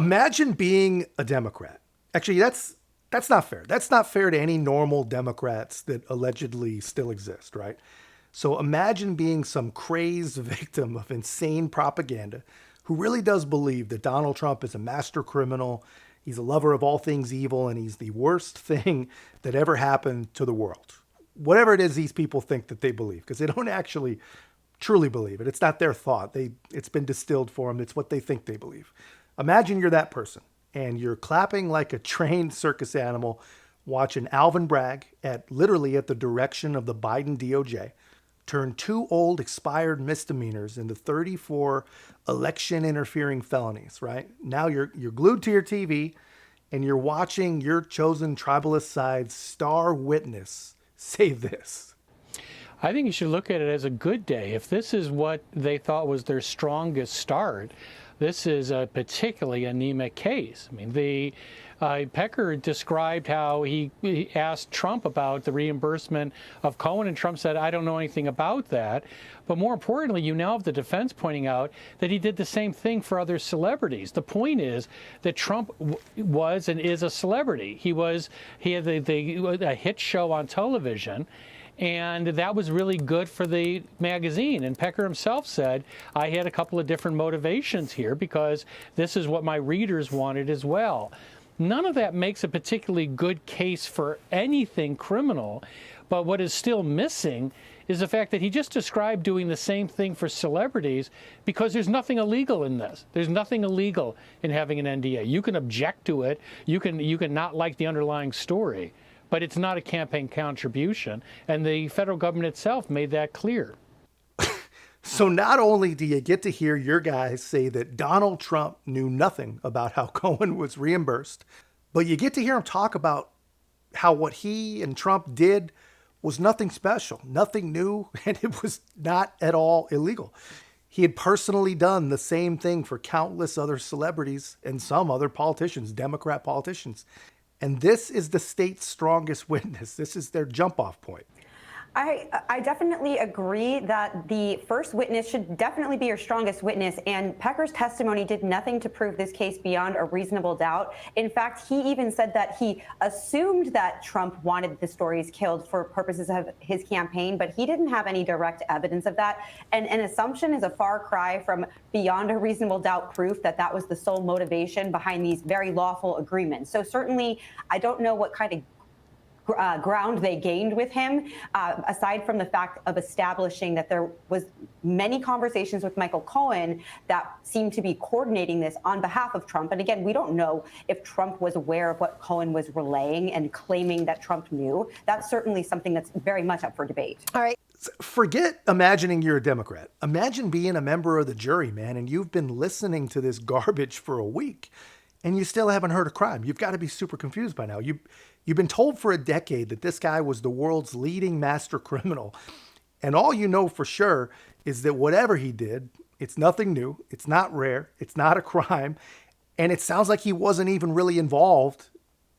Imagine being a Democrat. Actually, that's not fair. That's not fair to any normal Democrats that allegedly still exist, right? So imagine being some crazed victim of insane propaganda who really does believe that Donald Trump is a master criminal, he's a lover of all things evil, and he's the worst thing that ever happened to the world. Whatever it is these people think that they believe, because they don't actually truly believe it. It's not their thought. It's been distilled for them. It's what they think they believe. Imagine you're that person and you're clapping like a trained circus animal, watching Alvin Bragg literally at the direction of the Biden DOJ turn 2 old expired misdemeanors into 34 election interfering felonies, right? Now you're glued to your TV and you're watching your chosen tribalist side's star witness say this. I think you should look at it as a good day. If this is what they thought was their strongest start, this is a particularly anemic case. I mean, Pecker described how he asked Trump about the reimbursement of Cohen, and Trump said, I don't know anything about that. But more importantly, you now have the defense pointing out that he did the same thing for other celebrities. The point is that Trump was and is a celebrity. He had a hit show on television, and that was really good for the magazine. And Pecker himself said, I had a couple of different motivations here because this is what my readers wanted as well. None of that makes a particularly good case for anything criminal, but what is still missing is the fact that he just described doing the same thing for celebrities because there's nothing illegal in this. There's nothing illegal in having an NDA. You can object to it. You can not like the underlying story, but it's not a campaign contribution, and the federal government itself made that clear. So not only do you get to hear your guys say that Donald Trump knew nothing about how Cohen was reimbursed, but you get to hear him talk about how what he and Trump did was nothing special, nothing new, and it was not at all illegal. He had personally done the same thing for countless other celebrities and some other politicians, Democrat politicians. And this is the state's strongest witness. This is their jump-off point. I definitely agree that the first witness should definitely be your strongest witness, and Pecker's testimony did nothing to prove this case beyond a reasonable doubt. In fact, he even said that he assumed that Trump wanted the stories killed for purposes of his campaign, but he didn't have any direct evidence of that. And an assumption is a far cry from beyond a reasonable doubt proof that that was the sole motivation behind these very lawful agreements. So certainly, I don't know what kind of ground they gained with him, aside from the fact of establishing that there was many conversations with Michael Cohen that seemed to be coordinating this on behalf of Trump. And again, we don't know if Trump was aware of what Cohen was relaying and claiming that Trump knew. That's certainly something that's very much up for debate. All right. Forget imagining you're a Democrat. Imagine being a member of the jury, man, and you've been listening to this garbage for a week and you still haven't heard a crime. You've got to be super confused by now. You've been told for a decade that this guy was the world's leading master criminal. And all you know for sure is that whatever he did, it's nothing new. It's not rare. It's not a crime. And it sounds like he wasn't even really involved,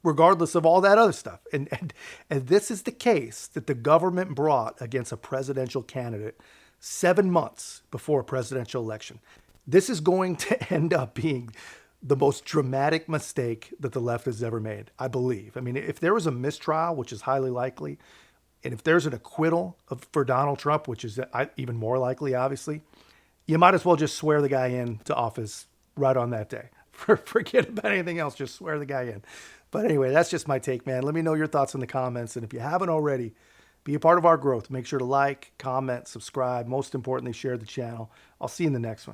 regardless of all that other stuff. And this is the case that the government brought against a presidential candidate 7 months before a presidential election. This is going to end up being the most dramatic mistake that the left has ever made, I believe. I mean, if there was a mistrial, which is highly likely, and if there's an acquittal for Donald Trump, which is even more likely, obviously, you might as well just swear the guy into office right on that day. Forget about anything else. Just swear the guy in. But anyway, that's just my take, man. Let me know your thoughts in the comments. And if you haven't already, be a part of our growth. Make sure to like, comment, subscribe. Most importantly, share the channel. I'll see you in the next one.